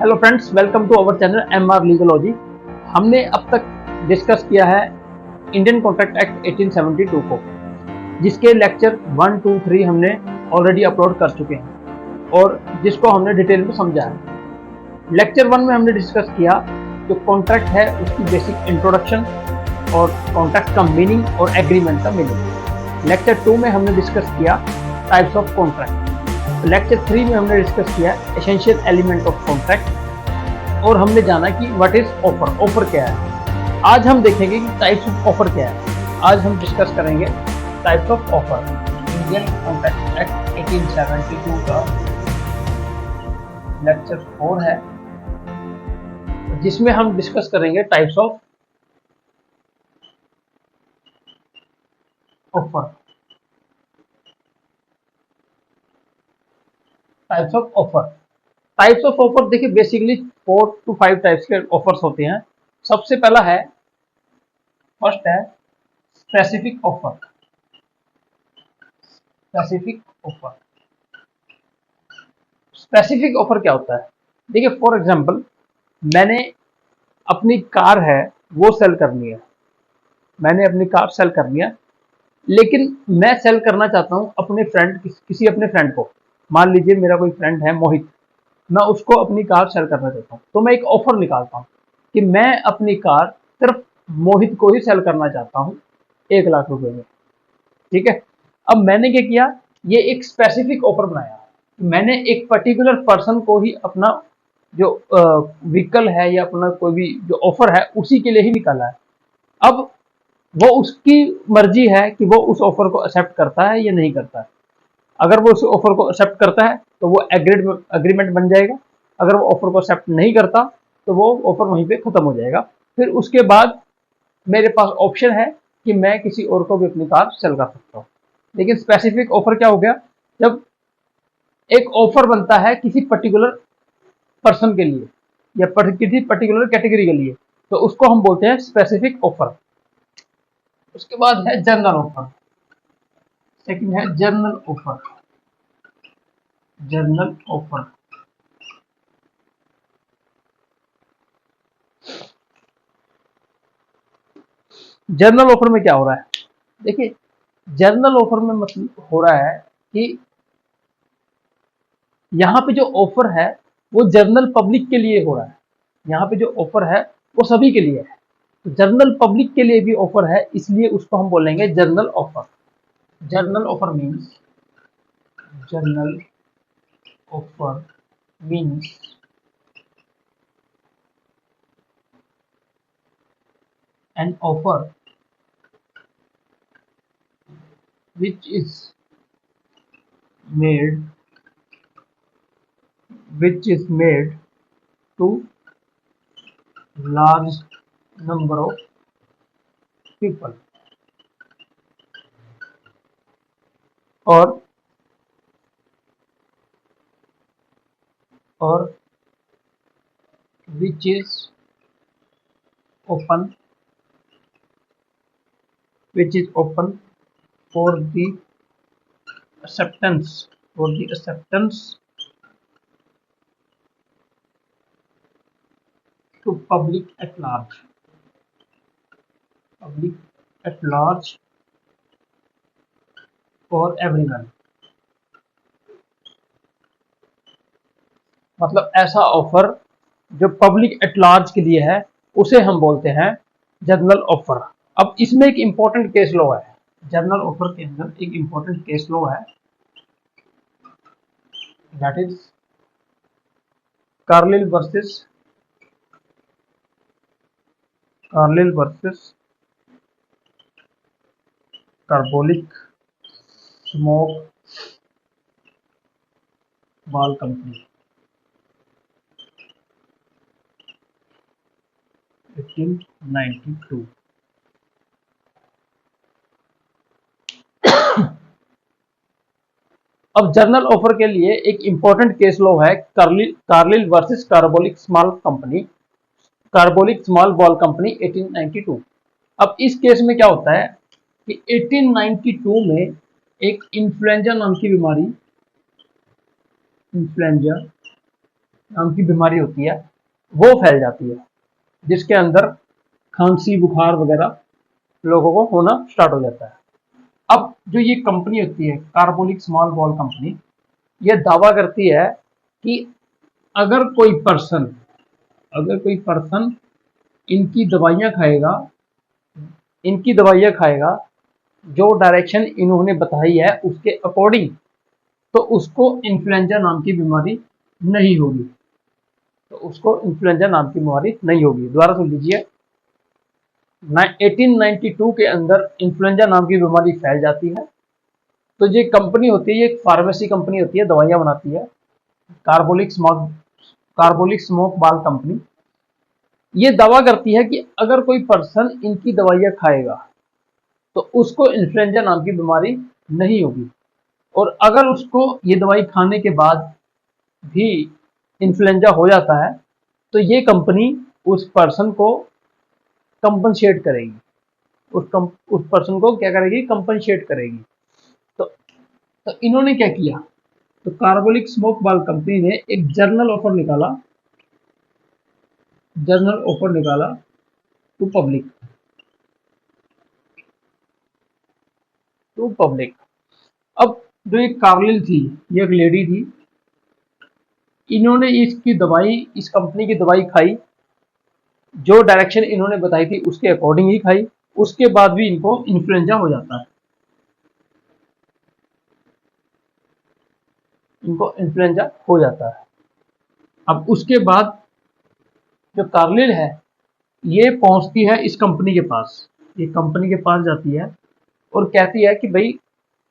Hello friends, welcome to our channel MR Legology. हमने अब तक डिस्कस किया है इंडियन कॉन्ट्रैक्ट एक्ट 1872 को, जिसके लेक्चर 1, 2, 3 हमने ऑलरेडी अपलोड कर चुके हैं और जिसको हमने डिटेल में समझा है। लेक्चर 1 में हमने डिस्कस किया जो कॉन्ट्रैक्ट है उसकी बेसिक इंट्रोडक्शन और कॉन्ट्रैक्ट का मीनिंग और एग्रीमेंट का मीनिंग। लेक्चर 2 में हमने डिस्कस किया टाइप्स ऑफ कॉन्ट्रैक्ट। लेक्चर 3 में हमने डिस्कस किया एसेंशियल एलिमेंट ऑफ कॉन्ट्रैक्ट और हमने जाना कि व्हाट इज ऑफर, ऑफर क्या है। आज हम देखेंगे कि टाइप्स ऑफ ऑफर क्या है। आज हम डिस्कस करेंगे types of offer. Indian contract act 1872 का लेक्चर 4 है, जिसमें हम डिस्कस करेंगे types of offer. Types of offer, types of offer देखिए बेसिकली 4 to 5 टाइप्स के ऑफर्स होते हैं। सबसे पहला है, फर्स्ट है specific offer. Specific offer, specific offer क्या होता है? देखिए फॉर एग्जांपल, मैंने अपनी कार है वो सेल करनी है। मैंने अपनी कार सेल करनी है, लेकिन मैं सेल करना चाहता हूं अपने फ्रेंड, किसी अपने फ्रेंड को। मान लीजिए मेरा कोई फ्रेंड है मोहित, मैं उसको अपनी कार सेल करना चाहता हूँ, तो मैं एक ऑफर निकालता हूँ कि मैं अपनी कार सिर्फ मोहित को ही सेल करना चाहता हूँ 1 लाख रुपए में। ठीक है, अब मैंने क्या किया, ये एक स्पेसिफिक ऑफर बनाया। मैंने एक पर्टिकुलर पर्सन को ही अपना जो व्हीकल है या अपना कोई भी जो ऑफर है उसी के लिए ही निकाला है। अब वो उसकी मर्जी है कि वो उस ऑफर को एक्सेप्ट करता है या नहीं करता है। अगर वो उस ऑफर को एक्सेप्ट करता है तो वो एग्रीमेंट बन जाएगा। अगर वो ऑफर को एक्सेप्ट नहीं करता तो वो ऑफर वहीं पे खत्म हो जाएगा। फिर उसके बाद मेरे पास ऑप्शन है कि मैं किसी और को भी अपनी कार सेल कर सकता हूँ। लेकिन स्पेसिफिक ऑफर क्या हो गया, जब एक ऑफर बनता है किसी पर्टिकुलर पर्सन के लिए या किसी पर्टिकुलर कैटेगरी के लिए, तो उसको हम बोलते हैं स्पेसिफिक ऑफर। उसके बाद है जनरल ऑफर। सेकंड है general offer. General offer, journal offer में क्या हो रहा है? देखिए जर्नल ऑफर में मतलब हो रहा है कि यहाँ पे जो ऑफर है वो जर्नल पब्लिक के लिए हो रहा है। यहाँ पे जो ऑफर है वो सभी के लिए है, तो जर्नल पब्लिक के लिए भी ऑफर है, इसलिए उसको हम बोलेंगे journal offer. Journal offer means, journal offer means an offer which is made to large number of people or which is open for the acceptance to public at large for everyone। मतलब ऐसा offer जो public at large के लिए है उसे हम बोलते हैं जनरल ऑफर। अब इसमें एक इंपॉर्टेंट केस लॉ है। जनरल ऑफर के अंदर एक इंपॉर्टेंट केस लॉ है, that is Carlill versus carbolic smoke ball company 1892। अब जर्नल ऑफर के लिए एक इंपॉर्टेंट केस लॉ है Carlill versus carbolic small ball company 1892। अब इस केस में क्या होता है कि 1892 में एक इन्फ्लुएंजा नाम की बीमारी, इन्फ्लुएंजा नाम की बीमारी होती है वो फैल जाती है, जिसके अंदर खांसी बुखार वगैरह लोगों को होना स्टार्ट हो जाता है। अब जो ये कंपनी होती है कार्बोलिक स्मॉल बॉल कंपनी, ये दावा करती है कि अगर कोई पर्सन अगर कोई पर्सन इनकी दवाइयाँ खाएगा इनकी दवाइयाँ खाएगा जो डायरेक्शन इन्होंने बताई है उसके अकॉर्डिंग, तो उसको इन्फ्लुएंजा नाम की बीमारी नहीं होगी। तो उसको इन्फ्लुएंजा नाम की बीमारी नहीं होगी। दोबारा सुन लीजिए, 1892 के अंदर इन्फ्लुएंजा नाम की बीमारी फैल जाती है। तो ये कंपनी होती है, ये एक फार्मेसी कंपनी होती है, दवाइयाँ बनाती है, कार्बोलिक स्मोक बाल कंपनी। ये दावा करती है कि अगर कोई पर्सन इनकी दवाइयाँ खाएगा तो उसको इन्फ्लुएंजा नाम की बीमारी नहीं होगी, और अगर उसको ये दवाई खाने के बाद भी इन्फ्लुएंजा हो जाता है तो ये कंपनी उस पर्सन को कंपनसेट करेगी, उस पर्सन को क्या करेगी, कंपनसेट करेगी। तो, तो इन्होंने क्या किया, तो कार्बोलिक स्मोक बाल कंपनी ने एक जर्नल ऑफर निकाला टू पब्लिक। अब जो एक कार्लिल थी, ये एक लेडी थी, इन्होंने इस कंपनी की दवाई खाई, जो डायरेक्शन इन्होंने बताई थी उसके अकॉर्डिंग ही खाई, उसके बाद भी इनको इन्फ्लुएंजा हो जाता है, इनको इन्फ्लुएंजा हो जाता है। अब उसके बाद जो कार्लिल है ये पहुंचती है इस कंपनी के पास, ये कंपनी के पास जाती है और कहती है कि भाई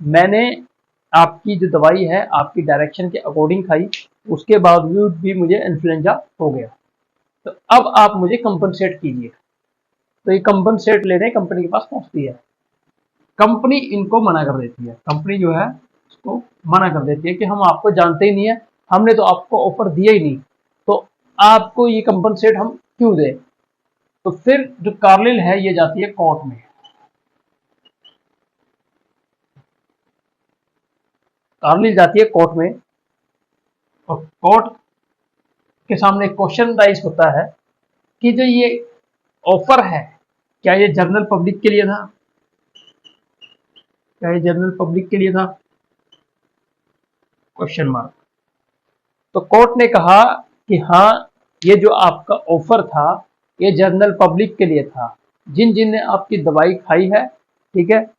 मैंने आपकी जो दवाई है आपकी डायरेक्शन के अकॉर्डिंग खाई, उसके बावजूद भी मुझे इन्फ्लुएंजा हो गया, तो अब आप मुझे कंपनसेट कीजिए। तो ये कंपनसेट लेने कंपनी के पास पहुंचती है। कंपनी इनको मना कर देती है, कंपनी जो है उसको मना कर देती है कि हम आपको जानते ही नहीं है, हमने तो आपको ऑफर दिया ही नहीं, तो आपको ये कंपनसेट हम क्यों दें। तो फिर जो कार्लिल है ये जाती है कोर्ट में, कार्लिल जाती है कोर्ट में, और कोर्ट के सामने क्वेश्चन राइज होता है कि जो ये ऑफर है क्या ये जनरल पब्लिक के लिए था, क्या ये जनरल पब्लिक के लिए था, क्वेश्चन मार्क। तो कोर्ट ने कहा कि हाँ ये जो आपका ऑफर था ये जनरल पब्लिक के लिए था, जिन जिन ने आपकी दवाई खाई है, ठीक है,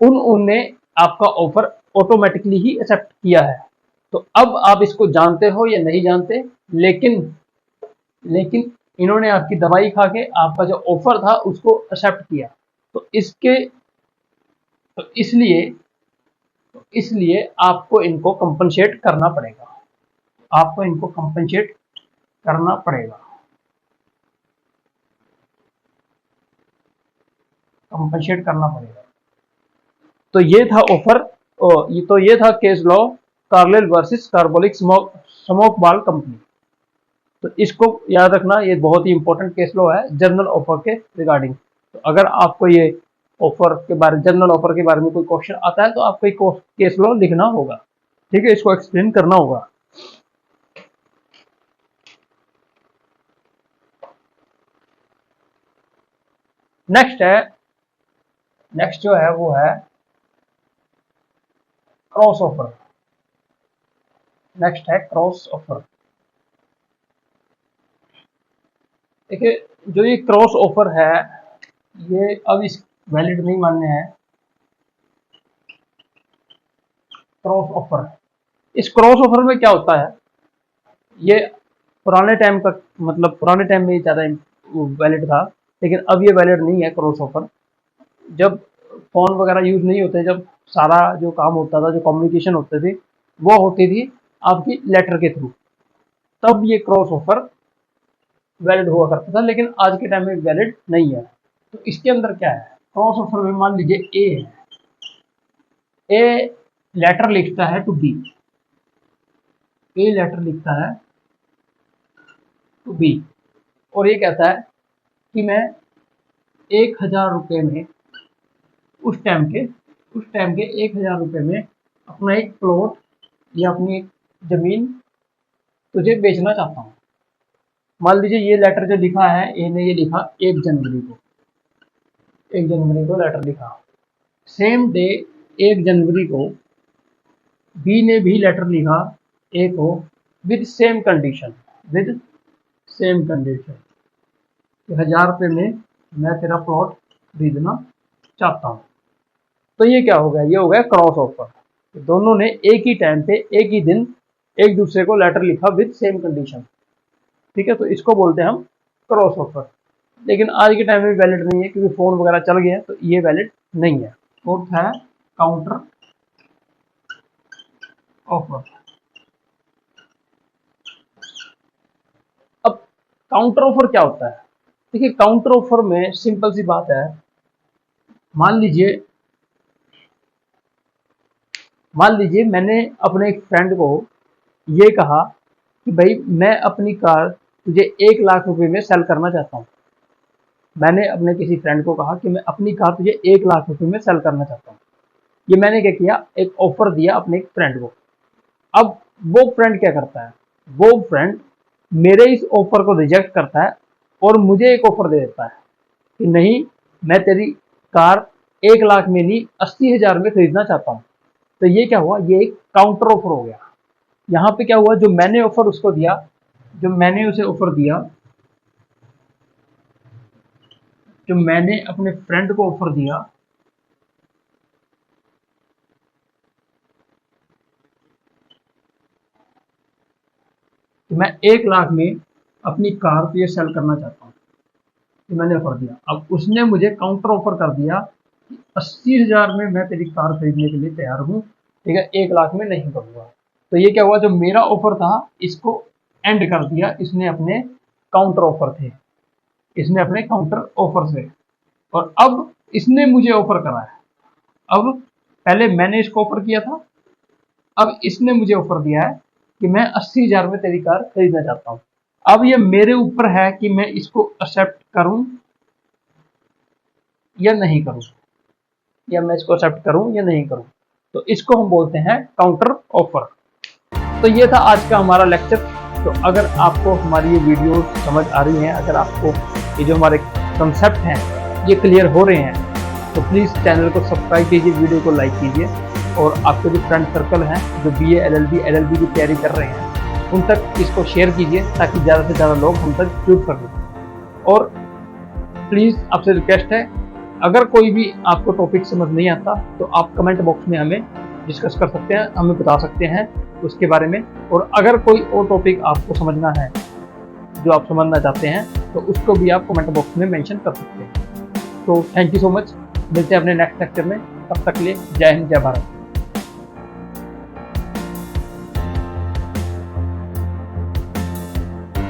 उनने आपका ऑफर ऑटोमेटिकली ही एक्सेप्ट किया है। तो अब आप इसको जानते हो या नहीं जानते, लेकिन लेकिन इन्होंने आपकी दवाई खा के आपका जो ऑफर था उसको एक्सेप्ट किया, तो तो इसलिए आपको इनको कंपनसेट करना पड़ेगा, आपको इनको कंपनसेट करना पड़ेगा, कंपनसेट करना पड़ेगा। तो ये था ऑफर, ये था case law Carlill versus carbolic smoke बाल कंपनी। तो इसको याद रखना, ये बहुत ही इंपॉर्टेंट केस लॉ है जनरल ऑफर के रिगार्डिंग। तो अगर आपको ये जनरल ऑफर के बारे में कोई क्वेश्चन आता है तो आपको एक केस लॉ लिखना होगा, ठीक है, इसको एक्सप्लेन करना होगा। नेक्स्ट जो है वो है क्रॉस ऑफर। नेक्स्ट है क्रॉस ऑफर। देखिए जो ये क्रॉस ऑफर है ये अब इस वैलिड नहीं मान्य है। क्रॉस ऑफर, इस क्रॉस ऑफर में क्या होता है, ये पुराने टाइम का मतलब पुराने टाइम में ज़्यादा वैलिड था, लेकिन अब ये वैलिड नहीं है क्रॉस ऑफर। जब फ़ोन वगैरह यूज़ नहीं होते, जब सारा जो काम होता था, जो कम्युनिकेशन होते थे वो होती थी आपकी लेटर के थ्रू, तब ये क्रॉस ऑफर वैलिड हुआ करता था, लेकिन आज के टाइम में वैलिड नहीं है। तो इसके अंदर क्या है, क्रॉस ऑफर में मान लीजिए ए है, ए लेटर लिखता है टू बी, ए लेटर लिखता है टू बी, और ये कहता है कि मैं 1,000 रुपये में उस टाइम के 1,000 रुपये में अपना एक प्लॉट या अपनी एक जमीन तुझे बेचना चाहता हूँ। मान लीजिए ये लेटर जो लिखा है, इन्हें ये लिखा 1 जनवरी को, 1 जनवरी को लेटर लिखा। सेम डे 1 जनवरी को बी ने भी लेटर लिखा ए को with same condition, with same condition 1000 रुपये में मैं तेरा प्लॉट खरीदना चाहता हूँ। तो ये क्या हो गया, ये हो गया क्रॉस ऑफर। दोनों ने एक ही टाइम पे एक ही दिन एक दूसरे को लेटर लिखा विद सेम कंडीशन, ठीक है। तो इसको बोलते हैं हम क्रॉस ऑफर। लेकिन आज के टाइम में वैलिड नहीं है क्योंकि फोन वगैरह चल गए हैं, तो ये वैलिड नहीं है। फोर्थ है काउंटर ऑफर। अब काउंटर ऑफर क्या होता है? देखिए काउंटर ऑफर में सिंपल सी बात है, मान लीजिए मैंने अपने एक फ्रेंड को ये कहा कि भाई मैं अपनी कार तुझे 1 लाख रुपए में सेल करना चाहता हूँ। मैंने अपने किसी फ्रेंड को कहा कि मैं अपनी कार तुझे 1 लाख रुपए में सेल करना चाहता हूँ। ये मैंने क्या किया, एक ऑफर दिया अपने एक फ्रेंड को। अब वो फ्रेंड क्या करता है, वो फ्रेंड मेरे इस ऑफर को रिजेक्ट करता है और मुझे एक ऑफर दे देता है कि नहीं, मैं तेरी कार 1 लाख में नहीं 80,000 में खरीदना चाहता हूँ। तो ये क्या हुआ, ये एक काउंटर ऑफर हो गया। यहाँ पे क्या हुआ, जो मैंने ऑफर उसको दिया, जो मैंने उसे ऑफर दिया, जो मैंने अपने फ्रेंड को ऑफर दिया, तो मैं 1 लाख में अपनी कार को ये सेल करना चाहता हूँ, तो मैंने ऑफर दिया। अब उसने मुझे काउंटर ऑफर कर दिया कि 80,000 में मैं तेरी कार खरीदने के लिए तैयार हूँ, ठीक है, 1 लाख में नहीं करूँगा। तो ये क्या हुआ, जो मेरा ऑफर था इसको एंड कर दिया इसने अपने काउंटर ऑफर थे, इसने अपने काउंटर ऑफर से। और अब इसने मुझे ऑफर करा है। अब पहले मैंने इसको ऑफर किया था, अब इसने मुझे ऑफर दिया है कि मैं 80,000 में तेरी कार खरीदना चाहता हूँ। अब ये मेरे ऊपर है कि मैं इसको एक्सेप्ट करूं या नहीं करूं, या मैं इसको एक्सेप्ट करूं या नहीं करूं। तो इसको हम बोलते हैं काउंटर ऑफर। तो ये था आज का हमारा लेक्चर। तो अगर आपको हमारी ये वीडियो समझ आ रही है, अगर आपको ये जो हमारे कंसेप्ट हैं ये क्लियर हो रहे हैं, तो प्लीज़ चैनल को सब्सक्राइब कीजिए, वीडियो को लाइक कीजिए और आपके जो फ्रेंड सर्कल हैं जो BA LLB की तैयारी कर रहे हैं उन तक इसको शेयर कीजिए ताकि ज़्यादा से ज़्यादा लोग हम तक जुड़ सकें। और प्लीज़ आपसे रिक्वेस्ट है, अगर कोई भी आपको टॉपिक समझ नहीं आता तो आप कमेंट बॉक्स में हमें डिस्कस कर सकते हैं, हमें बता सकते हैं उसके बारे में। और अगर कोई और टॉपिक आपको समझना है जो आप समझना चाहते हैं तो उसको भी आप कमेंट बॉक्स में मेंशन कर सकते हैं। तो थैंक यू सो मच, मिलते हैं अपने नेक्स्ट लेक्चर में, तब तक के लिए जय हिंद जय भारत।